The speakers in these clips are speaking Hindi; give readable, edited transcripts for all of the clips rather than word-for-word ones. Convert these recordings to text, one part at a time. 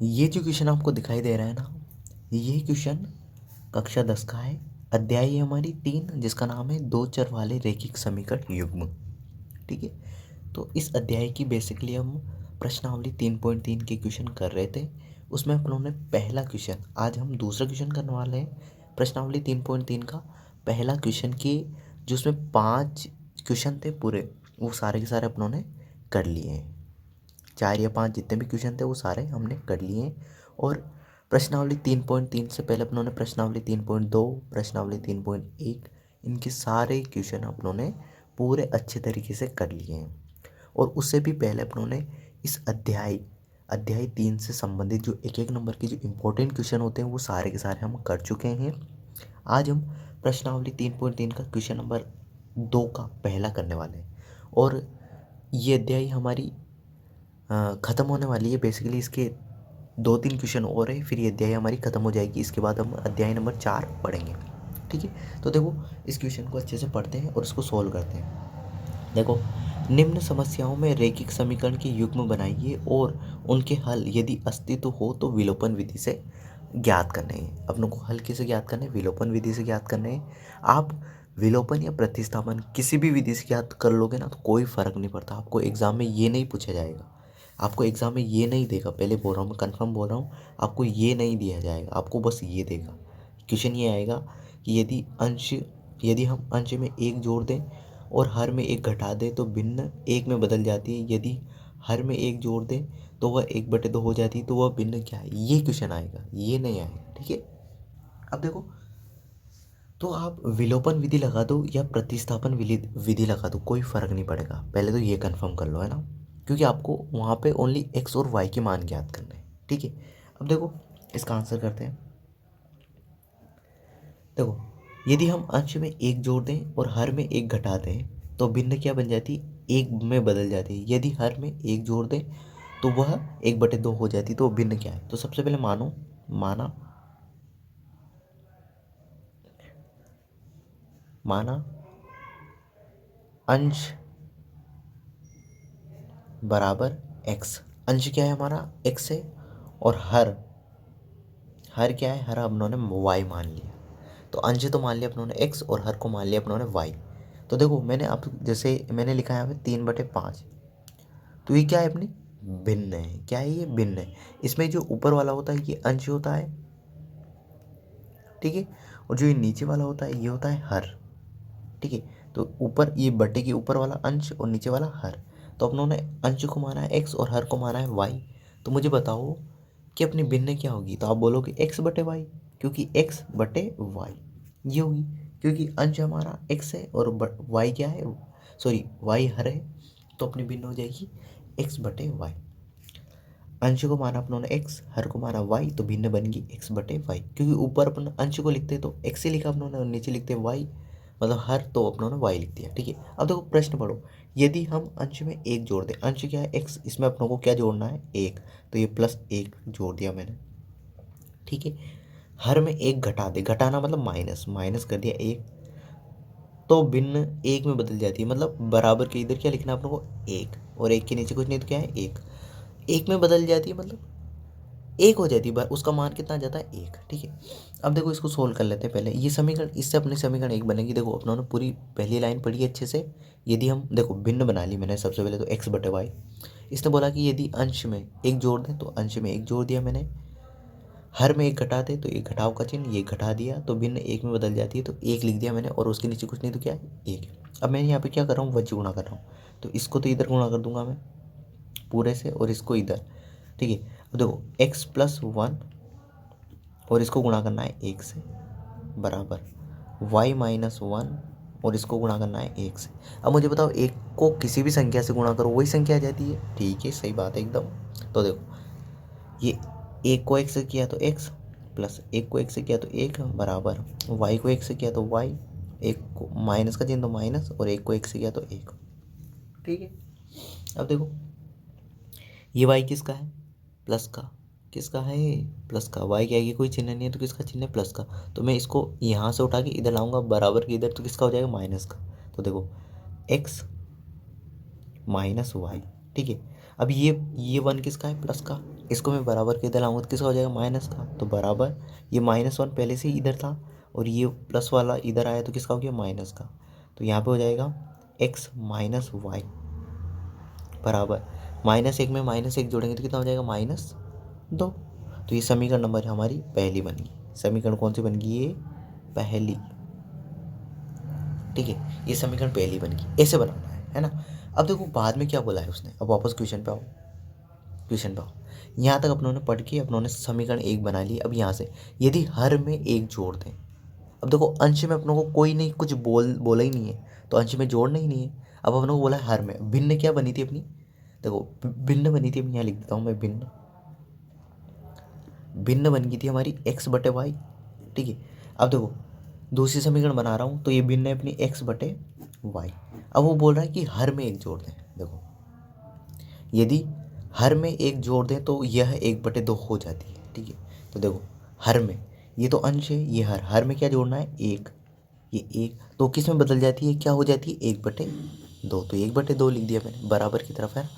ये जो क्वेश्चन आपको दिखाई दे रहा है ना, ये क्वेश्चन कक्षा 10 का है। अध्याय है हमारी 3, जिसका नाम है दो चर वाले रैखिक समीकरण युग्म। ठीक है, तो इस अध्याय की बेसिकली हम प्रश्नावली 3.3 के क्वेश्चन कर रहे थे। उसमें हम लोगों ने पहला क्वेश्चन, आज हम दूसरा क्वेश्चन करने वाले हैं प्रश्नावली 3.3 का। पहला क्वेश्चन की जो उसमें 5 क्वेश्चन थे पूरे, वो सारे के सारे अपनों ने कर लिए हैं। 4 या 5 जितने भी क्वेश्चन थे वो सारे हमने कर लिए हैं। और प्रश्नावली 3.3 से पहले अपनों ने प्रश्नावली 3.2, प्रश्नावली 3.1, इनके सारे क्वेश्चन अपनों ने पूरे अच्छे तरीके से कर लिए हैं। और उससे भी पहले अपनों ने इस अध्याय 3 से संबंधित जो एक एक नंबर के जो इम्पोर्टेंट क्वेश्चन होते हैं वो सारे के सारे हम कर चुके हैं। आज हम प्रश्नावली 3.3 का क्वेश्चन नंबर 2 का पहला करने वाले हैं। और ये अध्याय हमारी ख़त्म होने वाली है। बेसिकली इसके 2-3 क्वेश्चन और है, फिर ये अध्याय हमारी ख़त्म हो जाएगी। इसके बाद हम अध्याय नंबर 4 पढ़ेंगे। ठीक है, तो देखो इस क्वेश्चन को अच्छे से पढ़ते हैं और इसको सॉल्व करते हैं। देखो, निम्न समस्याओं में रैखिक समीकरण के युग्म बनाइए और उनके हल यदि अस्तित्व हो तो विलोपन विधि से ज्ञात करने हैं। अपनों को हल कैसे ज्ञात करने हैं? विलोपन विधि से ज्ञात करने हैं। आप विलोपन या प्रतिस्थापन किसी भी विधि से ज्ञात कर लोगे ना तो कोई फ़र्क नहीं पड़ता। आपको एग्ज़ाम में ये नहीं पूछा जाएगा, आपको एग्ज़ाम में ये नहीं देगा। पहले बोल रहा हूँ, मैं कंफर्म बोल रहा हूँ, आपको ये नहीं दिया जाएगा। आपको बस ये देगा, क्वेश्चन ये आएगा कि यदि हम अंश में एक जोड़ दें और हर में एक घटा दें तो भिन्न एक में बदल जाती है। यदि हर में एक जोड़ दें तो वह 1/2 हो जाती है, तो वह भिन्न क्या है? ये क्वेश्चन आएगा, ये नहीं आएगा। ठीक है, अब देखो, तो आप विलोपन विधि लगा दो या प्रतिस्थापन विधि लगा दो, कोई फ़र्क नहीं पड़ेगा। पहले तो ये कंफर्म कर लो, है ना, क्योंकि आपको वहाँ पे ओनली x और y के मान ज्ञात करने हैं। ठीक है, अब देखो इसका आंसर करते हैं। देखो, यदि हम अंश में एक जोड़ दें और हर में एक घटा दें तो भिन्न क्या बन जाती है? एक में बदल जाती है। यदि हर में एक जोड़ दें तो वह 1/2 हो जाती है, तो भिन्न क्या है? तो सबसे पहले माना अंश बराबर x। अंश क्या है हमारा? x है। और हर क्या है? हर अपनों ने y मान लिया। तो अंश तो मान लिया अपनों ने x और हर को मान लिया अपनों ने y। तो देखो, मैंने आप जैसे मैंने लिखा है यहाँ पे 3/5, तो ये क्या है अपनी? भिन्न है। क्या है ये? भिन्न है। इसमें जो ऊपर वाला होता है ये अंश होता है, ठीक है, और जो ये नीचे वाला होता है ये होता है हर। ठीक है, तो ऊपर ये बटे के ऊपर वाला अंश और नीचे वाला हर। तो अपनों ने अंश को माना है x और हर को माना है y। तो मुझे बताओ कि अपनी भिन्न क्या होगी? तो आप बोलोगे x/y, क्योंकि x/y ये होगी, क्योंकि अंश हमारा x है और y क्या है? सॉरी, y हर है। तो अपनी भिन्न हो जाएगी x/y। अंश को माना अपनों ने x, हर को माना y, तो भिन्न बनेगी x/y। क्योंकि ऊपर अपन अंश को लिखते तो x से लिखा अपनों ने और नीचे लिखते y, मतलब हर, तो अपनों ने y लिख दिया। ठीक है, अब देखो प्रश्न पढ़ो। यदि हम अंश में एक जोड़ दें, अंश क्या है? x, इसमें अपनों को क्या जोड़ना है? 1, तो ये +1 जोड़ दिया मैंने। ठीक है, हर में एक घटा दे, घटाना मतलब माइनस कर दिया 1, तो भिन्न 1 में बदल जाती है। मतलब बराबर के इधर क्या लिखना है अपनों को? 1, और 1 के नीचे कुछ नहीं तो क्या है? 1 में बदल जाती है, मतलब 1 हो जाती है। उसका मान कितना आ जाता है? 1। ठीक है, अब देखो इसको सोल्व कर लेते हैं। पहले ये समीकरण, इससे अपनी समीकरण 1 बनेगी। देखो अपनों ने पूरी पहली लाइन पढ़ी अच्छे से। यदि हम देखो भिन्न बना ली मैंने सबसे पहले, तो x/y। इसने बोला कि यदि अंश में एक जोड़ दें, तो अंश में एक जोड़ दिया मैंने। हर में एक घटा दे, तो एक घटाव का चिन्ह, ये घटा दिया, तो भिन्न 1 में बदल जाती है, तो 1 लिख दिया मैंने, और उसके नीचे कुछ नहीं तो क्या है? 1। अब मैं यहाँ पे क्या कर रहा हूँ? वज्र गुणा कर रहा हूँ, तो इसको तो इधर गुणा कर दूंगा मैं पूरे से, और इसको इधर। ठीक है, अब देखो x+1 और इसको गुणा करना है 1 से, बराबर y-1 और इसको गुणा करना है 1 से। अब मुझे बताओ, 1 को किसी भी संख्या से गुणा करो वही संख्या आ जाती है। ठीक है, सही बात है एकदम। तो देखो, ये 1 को 1 से किया तो x, प्लस 1 को 1 से किया तो 1, बराबर y को 1 से किया तो y, 1 को माइनस का चिन्ह तो माइनस, और 1 को 1 से किया तो 1। ठीक है, अब देखो ये y किसका है? प्लस का। किसका है? प्लस का। y क्या है? कोई चिन्ह नहीं है, तो किसका चिन्ह है? प्लस का। तो मैं इसको यहाँ से उठा के इधर लाऊंगा बराबर के इधर, तो किसका हो जाएगा? माइनस का। तो देखो x - y। ठीक है। अब ये 1 किसका है, प्लस का, इसको मैं बराबर के इधर लाऊंगा तो किसका हो जाएगा, माइनस का, तो बराबर ये -1 पहले से ही इधर था और ये प्लस वाला इधर आया तो किसका हो गया, माइनस का। तो यहाँ पे हो जाएगा x माइनस वाई बराबर -1 में -1 जोड़ेंगे तो कितना हो जाएगा, -2। तो ये समीकरण नंबर हमारी पहली बन गई। समीकरण कौन सी बन गई, ये पहली, ठीक है, ये समीकरण पहली बन गई। ऐसे बनाना है ना। अब देखो बाद में क्या बोला है उसने, अब वापस क्वेश्चन पे आओ, क्वेश्चन पे आओ। यहाँ तक अपनों ने पढ़ के अपनों ने समीकरण 1 बना ली। अब यहाँ से यदि हर में 1 जोड़ दें, अब देखो अंश में अपनों को कोई नहीं कुछ बोला ही नहीं है, तो अंश में जोड़ना ही नहीं है। अब अपनों को बोला है हर में, भिन्न क्या बनी थी अपनी, देखो भिन्न बनी थी, अब यहाँ लिख देता हूँ मैं, भिन्न भिन्न बन गई थी हमारी x/y, ठीक है। अब देखो दूसरी समीकरण बना रहा हूँ तो ये भिन्न है अपनी x/y। अब वो बोल रहा है कि हर में 1 जोड़ दें। देखो यदि हर में 1 जोड़ दें तो यह 1/2 हो जाती है, ठीक है। तो देखो हर में, ये तो अंश है, ये हर में क्या जोड़ना है, 1, ये 1 तो किस में बदल जाती है, क्या हो जाती है, 1/2। तो 1/2 लिख दिया मैंने, बराबर की तरफ है,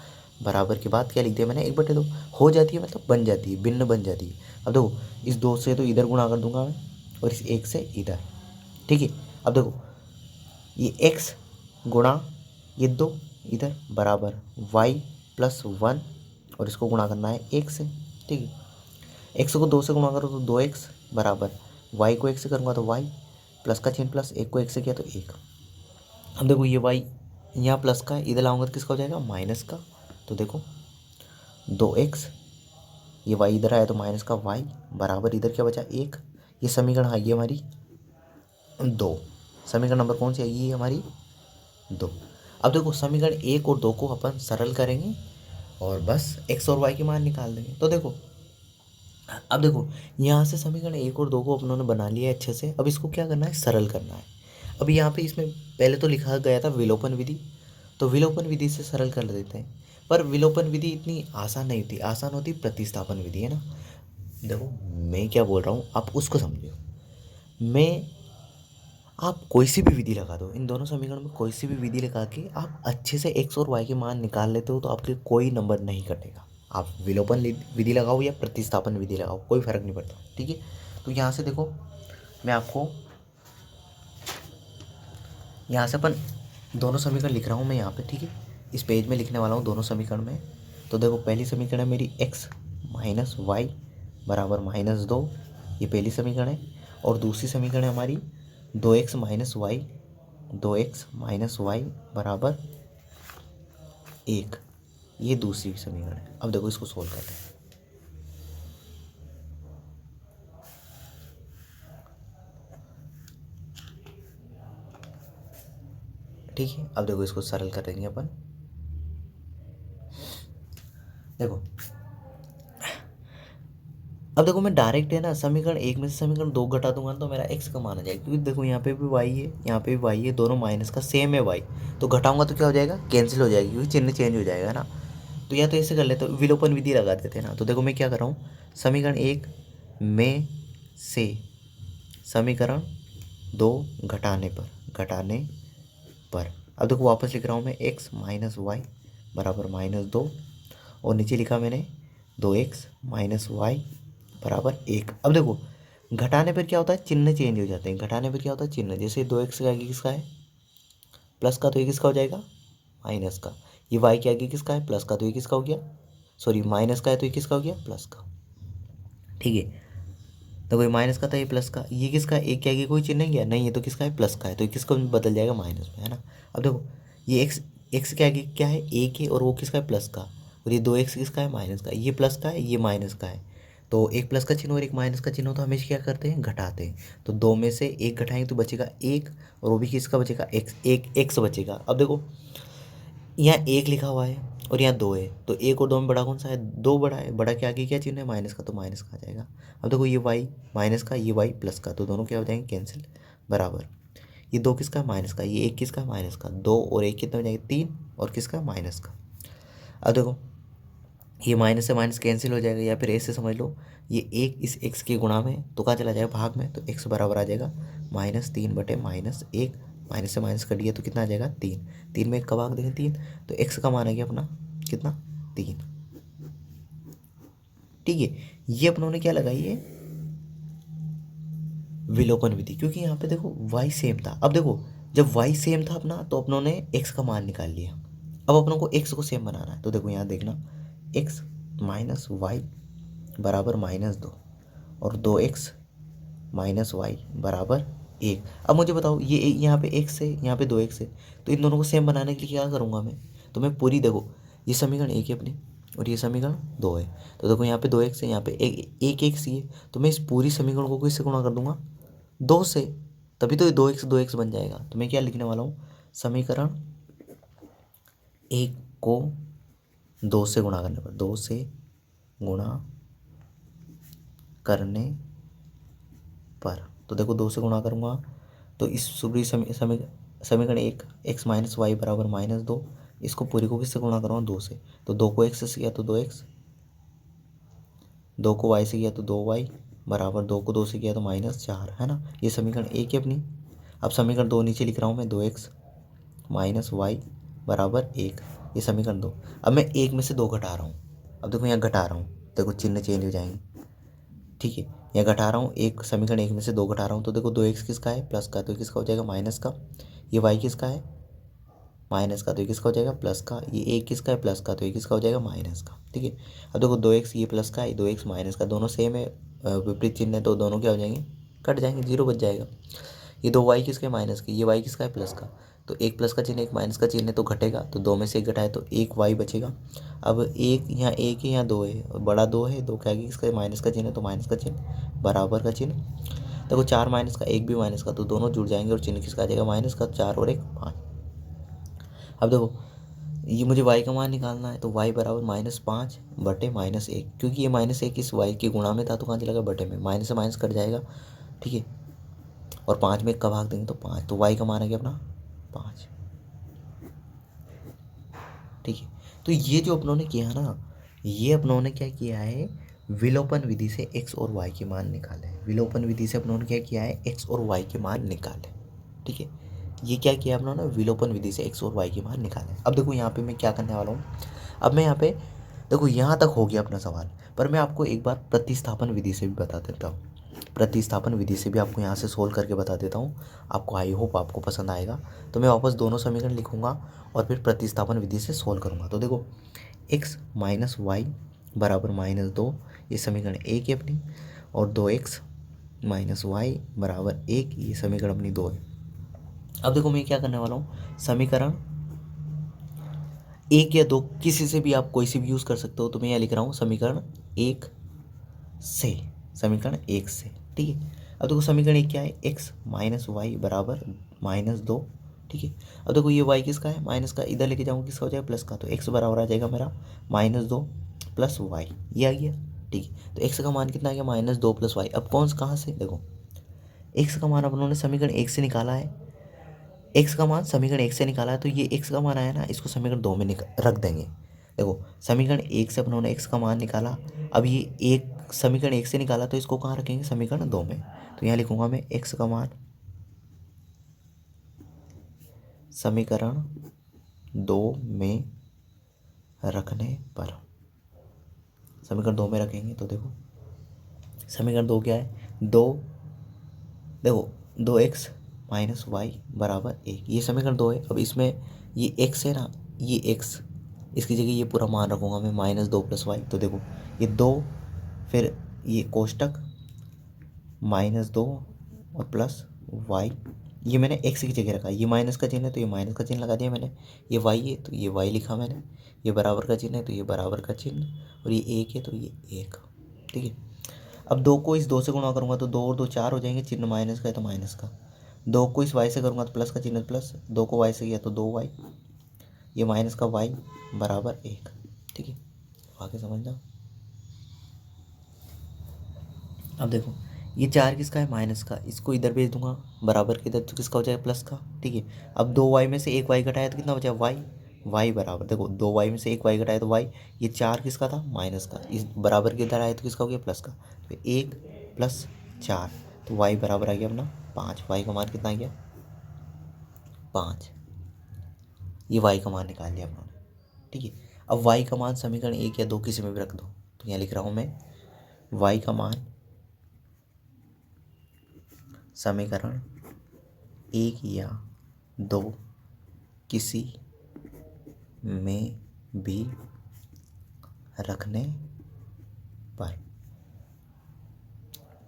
बराबर के बाद क्या लिख दिया मैंने, 1/2 हो जाती है, मतलब बन जाती है, भिन्न बन जाती है। अब देखो इस 2 से तो इधर गुणा कर दूंगा मैं और इस 1 से इधर, ठीक है। अब देखो ये x गुणा ये 2 इधर बराबर y+1 और इसको गुणा करना है 1 से, ठीक है। x को 2 से गुणा करो तो 2x बराबर y को 1 से करूँगा तो y, प्लस का चिन्ह प्लस, 1 को 1 से किया तो 1। अब देखो ये y यहाँ प्लस का है, इधर लाऊंगा तो किसका हो जाएगा, माइनस का। तो देखो 2x, ये y इधर आया तो माइनस का y बराबर इधर क्या बचा, 1। ये समीकरण आई है हमारी 2। समीकरण नंबर कौन सी आई है हमारी, 2। अब देखो समीकरण 1 और 2 को अपन सरल करेंगे और बस x और y के मान निकाल देंगे। तो देखो अब देखो यहाँ से समीकरण 1 और 2 को अपनों ने बना लिया है अच्छे से। अब इसको क्या करना है, सरल करना है। अब यहाँ पे इसमें पहले तो लिखा गया था विलोपन विधि, तो विलोपन विधि से सरल कर देते हैं। पर विलोपन विधि इतनी आसान नहीं होती, आसान होती प्रतिस्थापन विधि, है ना। देखो मैं क्या बोल रहा हूँ आप उसको समझो। आप कोई सी भी विधि लगा दो, इन दोनों समीकरण में कोई सी भी विधि लगा के आप अच्छे से x और y के मान निकाल लेते हो तो आपके कोई नंबर नहीं कटेगा। आप विलोपन विधि लगाओ या प्रतिस्थापन विधि लगाओ, कोई फर्क नहीं पड़ता, ठीक है। तो यहाँ से देखो मैं आपको यहाँ से अपन दोनों समीकरण लिख रहा हूँ मैं यहाँ पे, ठीक है। इस पेज में लिखने वाला हूँ दोनों समीकरण में। तो देखो पहली समीकरण है मेरी x माइनस वाई बराबर -2, ये पहली समीकरण है। और दूसरी समीकरण है हमारी 2x minus Y, 2x minus Y बराबर 1, ये दूसरी समीकरण है। अब देखो इसको सोल्व करते हैं। ठीक है, अब देखो इसको सरल करेंगे अपन। देखो अब देखो मैं डायरेक्ट है ना समीकरण 1 में से समीकरण 2 घटा दूंगा तो मेरा x का मान आ जाएगा, क्योंकि देखो यहाँ पे भी y है, यहाँ पे भी y है, दोनों माइनस का सेम है y। तो घटाऊंगा तो क्या हो जाएगा, कैंसिल हो जाएगी, क्योंकि चिन्ह चेंज हो जाएगा ना। तो या तो ऐसे कर लेते, विलोपन विधि लगा देते हैं ना। तो देखो मैं क्या कर रहा हूँ, समीकरण 1 में से समीकरण 2 घटाने पर अब देखो वापस लिख रहा हूँ मैं x माइनस वाई बराबर -2 और नीचे लिखा मैंने 2x माइनस वाई बराबर 1। अब देखो घटाने पर क्या होता है, चिन्ह चेंज हो जाते हैं। घटाने पर क्या होता है, चिन्ह, जैसे 2x के आगे किसका है, प्लस का, तो ये किसका हो जाएगा, माइनस का। ये y के आगे किसका है, प्लस का, तो ये किसका हो गया, सॉरी माइनस का है तो ये किसका हो गया, प्लस का, ठीक है। तो कोई माइनस का था, ये प्लस का, ये किसका, एक के आगे कोई चिन्ह नहीं गया, नहीं, ये तो किसका है, प्लस का है, तो ये किसको बदल जाएगा, माइनस में, है ना। अब देखो ये x के आगे क्या है, एक है, और वो किसका है, प्लस का, और ये 2x किसका है, माइनस का, ये प्लस का है, ये माइनस का है। तो एक प्लस का चिन्ह और एक माइनस का चिन्ह हो तो हमेशा क्या करते हैं, घटाते हैं। तो 2 में से 1 घटाएंगे तो बचेगा 1, और वो भी किसका बचेगा, x बचेगा। अब देखो यहाँ 1 लिखा हुआ है और यहाँ 2 है, तो 1 और 2 में बड़ा कौन सा है, 2 बड़ा है, बड़ा के आगे क्या चिन्ह है, माइनस का, तो माइनस का आ जाएगा। अब देखो ये y माइनस का, ये y प्लस का, तो दोनों क्या हो जाएंगे, कैंसिल, बराबर ये 2 किसका है, माइनस का, ये 1 किसका है, माइनस का, 2 और 1 कितने हो जाएंगे, 3, और किसका, माइनस का। अब देखो ये माइनस से माइनस कैंसिल हो जाएगा, या फिर ऐसे समझ लो ये 1 इस x के गुणा में तो कहाँ चला जाएगा, भाग में, तो x बराबर आ जाएगा -3/-1, माइनस से माइनस कर दिया तो कितना आ जाएगा, 3 में 1 का भाग देंगे 3, तो x का मान आ गया अपना कितना 3। ठीक है, ये अपनों ने क्या लगाई है, विलोपन विधि, क्योंकि यहाँ पे देखो y सेम था। अब देखो जब y सेम था अपना तो अपनों ने x का मान निकाल लिया। अब अपनों को x को सेम बनाना है, तो देखो यहाँ देखना x माइनस वाई बराबर -2 और 2x माइनस वाई बराबर 1। अब मुझे बताओ ये यहाँ पे x है, यहाँ पे 2x है, तो इन दोनों को सेम बनाने के लिए क्या करूँगा मैं, तो मैं पूरी देखो ये समीकरण 1 है अपनी और ये समीकरण 2 है, तो देखो यहाँ पे 2x है, यहाँ पे एक x ही है, तो मैं इस पूरी समीकरण को किससे गुणा कर दूंगा, 2 से, तभी तो ये 2x बन जाएगा। तो मैं क्या लिखने वाला हूँ, समीकरण 1 को 2 से गुणा करने पर, 2 से गुणा करने पर, तो देखो 2 से गुणा करूँगा तो इस पूरी समीकरण 1 x माइनस वाई बराबर -2, इसको पूरी को किससे गुणा करूँगा, 2 से, तो 2 को x से किया तो 2x, 2 को y से किया तो 2y बराबर 2 को 2 से किया तो -4, है ना। ये समीकरण 1 है अपनी। अब समीकरण 2 नीचे लिख रहा हूँ मैं, 2x माइनस वाई बराबर 1, ये समीकरण 2। अब मैं 1 में से 2 घटा रहा हूँ, अब देखो यहाँ घटा रहा हूँ, देखो चिन्ह चेंज हो जाएंगे। ठीक है, यहाँ घटा रहा हूँ, एक समीकरण 1 में से 2 घटा रहा हूँ, तो देखो 2x किसका है, प्लस का, तो किसका हो जाएगा, माइनस का। ये y किसका है, माइनस का, तो ये किसका हो जाएगा, प्लस का। ये एक किसका है, प्लस का, तो ये किसका हो जाएगा, माइनस का। ठीक है, अब देखो 2x ये प्लस का है, 2x माइनस का, दोनों सेम है, विपरीत चिन्ह है, तो दोनों क्या हो जाएंगे, कट जाएंगे, 0 बच जाएगा। ये 2y किसका है, माइनस का, ये y किसका है, प्लस का, तो एक प्लस का चिन्ह एक माइनस का चिन्ह है, तो घटेगा, तो 2 में से 1 घटाए तो 1 y बचेगा। अब एक यहाँ 1 है, यहाँ 2 है, और बड़ा 2 है, 2 क्या किसका है, माइनस का चिन्ह है, तो माइनस का चिन्ह बराबर का चिन्ह। देखो 4 माइनस का, 1 भी माइनस का, तो दोनों जुड़ जाएंगे और चिन्ह किसका आ जाएगा, माइनस का, 4 और 1 5। अब देखो ये मुझे y का मान निकालना है, तो y बराबर -5 बटे -1, क्योंकि ये -1 इस y के गुणा में था, तो कहाँ चला गया, बटे में, माइनस से माइनस कट जाएगा। ठीक है, और 5 में 1 का भाग देंगे तो 5, तो y का मान आ गया अपना 5। ठीक है, तो ये जो अपनों ने किया ना, ये अपनों ने क्या किया है, विलोपन विधि से x और y के मान निकाले। विलोपन विधि से अपनों ने क्या किया है, x और y के मान निकाले। ठीक है, ये क्या किया अपनों ने, विलोपन विधि से x और y के मान निकाले। अब देखो यहाँ पे मैं क्या करने वाला हूँ, अब मैं यहाँ पे देखो यहाँ तक हो गया अपना सवाल, पर मैं आपको एक बार प्रतिस्थापन विधि से भी बता देता हूँ। प्रतिस्थापन विधि से भी आपको यहाँ से सोल्व करके बता देता हूँ, आपको आई होप आपको पसंद आएगा। तो मैं वापस दोनों समीकरण लिखूँगा और फिर प्रतिस्थापन विधि से सोल्व करूँगा। तो देखो x माइनस वाई बराबर -2, ये समीकरण 1 है अपनी, और 2x माइनस वाई बराबर 1, ये समीकरण अपनी 2 है। अब देखो मैं क्या करने वाला हूँ, समीकरण 1 या 2 किसी से भी आप कोई से भी यूज़ कर सकते हो, तो मैं यहाँ लिख रहा हूँ समीकरण 1 से, समीकरण 1 से। ठीक है, अब देखो समीकरण 1 क्या है, x माइनस वाई बराबर -2। ठीक है, अब देखो ये y किसका है, माइनस का, इधर लेके जाऊँगा किसका हो जाएगा, प्लस का, तो x बराबर आ जाएगा मेरा -2 प्लस वाई, ये आ गया। ठीक है, तो x का मान कितना आ गया, -2 प्लस वाई। अब कौन कहाँ से, देखो x का मान अपन ने समीकरण 1 से निकाला है, x का मान समीकरण 1 से निकाला है, तो ये x का मान आया ना, इसको समीकरण 2 में रख देंगे। देखो समीकरण 1 से अपन ने x का मान निकाला, अब ये एक समीकरण 1 से निकाला, तो इसको कहाँ रखेंगे, समीकरण 2 में। तो यहाँ लिखूंगा मैं x का मान समीकरण 2 में रखने पर, समीकरण 2 में रखेंगे, तो देखो समीकरण 2 क्या है, 2, देखो 2x माइनस वाई बराबर 1, ये समीकरण 2 है। अब इसमें ये x है ना, ये x, इसकी जगह ये पूरा मान रखूँगा मैं, -2 प्लस वाई, तो देखो ये 2, फिर ये कोष्टक -2 और प्लस वाई, ये मैंने x की जगह रखा, ये माइनस का चिन्ह है तो ये माइनस का चिन्ह लगा दिया मैंने, ये y है तो ये y लिखा मैंने, ये बराबर का चिन्ह है तो ये बराबर का चिन्ह, और ये 1 है तो ये 1। ठीक है, अब 2 को इस 2 से गुणा करूँगा तो 2 और 2 4 हो जाएंगे, चिन्ह माइनस का है तो माइनस का। 2 को इस y से करूँगा तो प्लस का चिन्ह प्लस, 2 को y से किया तो 2y, ये माइनस का y बराबर 1। ठीक है, आगे समझ जाओ। अब देखो ये 4 किसका है, माइनस का, इसको इधर भेज दूंगा बराबर के इधर, तो किसका हो जाएगा, प्लस का। ठीक है, अब 2y में से 1y घटाया तो कितना बचा, y बराबर, देखो 2y में से 1y घटाया तो y, ये 4 किसका था, माइनस का, इस बराबर के इधर आया तो किसका हो गया, प्लस का, तो 1 + 4, तो y बराबर आ गया अपना 5। y का मान कितना आ गया, 5, ये y का मान निकाल लिया अपनों ने। ठीक है, अब y का मान समीकरण 1 या 2 किसी में भी रख दो। तो यहाँ लिख रहा हूँ मैं y का मान समीकरण 1 या 2 किसी में भी रखने पर,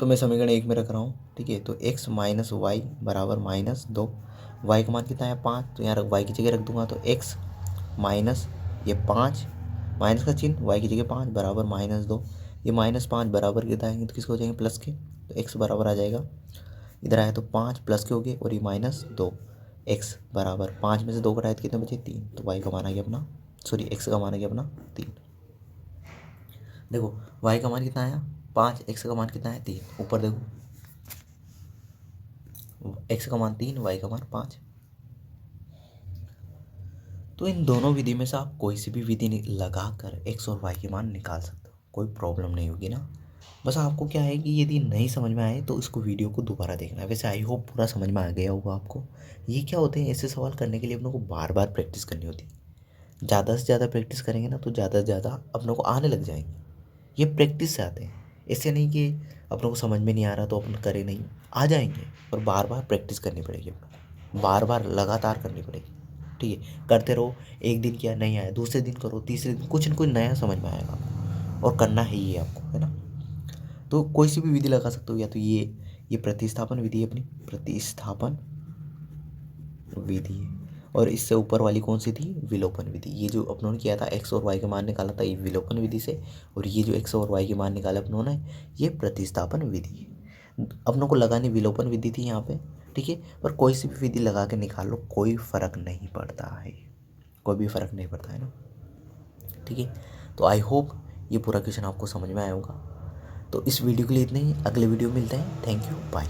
तो मैं समीकरण 1 में रख रहा हूँ, ठीक है। तो x माइनस वाई बराबर -2, y का मान कितना है 5, तो यहाँ y की जगह रख दूंगा। तो x माइनस ये 5, माइनस का चिन्ह, y की जगह 5 बराबर -2, ये -5 बराबर कितना आएंगे तो किसको हो जाएंगे प्लस के, तो x बराबर आ जाएगा, इधर आया तो 5 प्लस के हो गए, और ये -2, x बराबर 5 में से 2 घटाए तो कितने बचे 3, तो y का मान आ गया अपना, सॉरी x का मान आ गया अपना 3। देखो y का मान कितना आया 5, x का मान कितना है 3, ऊपर देखो x का मान 3, y का मान 5। तो इन दोनों विधि में से आप कोई सी भी विधि लगा कर x और y के मान निकाल सकते हो, कोई प्रॉब्लम नहीं होगी ना। बस आपको क्या है कि यदि नहीं समझ में आए तो इसको वीडियो को दोबारा देखना है। वैसे आई होप पूरा समझ में आ गया होगा आपको। ये क्या होते हैं, ऐसे सवाल करने के लिए अपनों को बार बार प्रैक्टिस करनी होती है। ज़्यादा से ज़्यादा प्रैक्टिस करेंगे ना तो ज़्यादा से ज़्यादा अपनों को आने लग जाएंगे। ये प्रैक्टिस से आते हैं, ऐसे नहीं कि अपनों को समझ में नहीं आ रहा तो अपन करें नहीं, आ जाएंगे, पर बार बार प्रैक्टिस करनी पड़ेगी अपनों को, बार बार लगातार करनी पड़ेगी, ठीक है। करते रहो, एक दिन किया नहीं आया, दूसरे दिन करो, तीसरे दिन कुछ न कुछ नया समझ में आएगा आपको, और करना है ये आपको, है ना। तो कोई सी भी विधि लगा सकते हो, या तो ये प्रतिस्थापन विधि है अपनी, प्रतिस्थापन विधि है, और इससे ऊपर वाली कौन सी थी, विलोपन विधि। ये जो अपनों ने किया था x और y के मान निकाला था, ये विलोपन विधि से, और ये जो x और y के मान निकाला अपनों ने, ये प्रतिस्थापन विधि है। अपनों को लगानी विलोपन विधि थी यहाँ पे, ठीक है, पर कोई सी भी विधि लगा के निकाल लो, कोई फर्क नहीं पड़ता है, कोई भी फर्क नहीं पड़ता है ना, ठीक है। तो आई होप ये पूरा क्वेश्चन आपको समझ में आया होगा। तो इस वीडियो के लिए इतना ही, अगले वीडियो में मिलते हैं। Thank you, bye.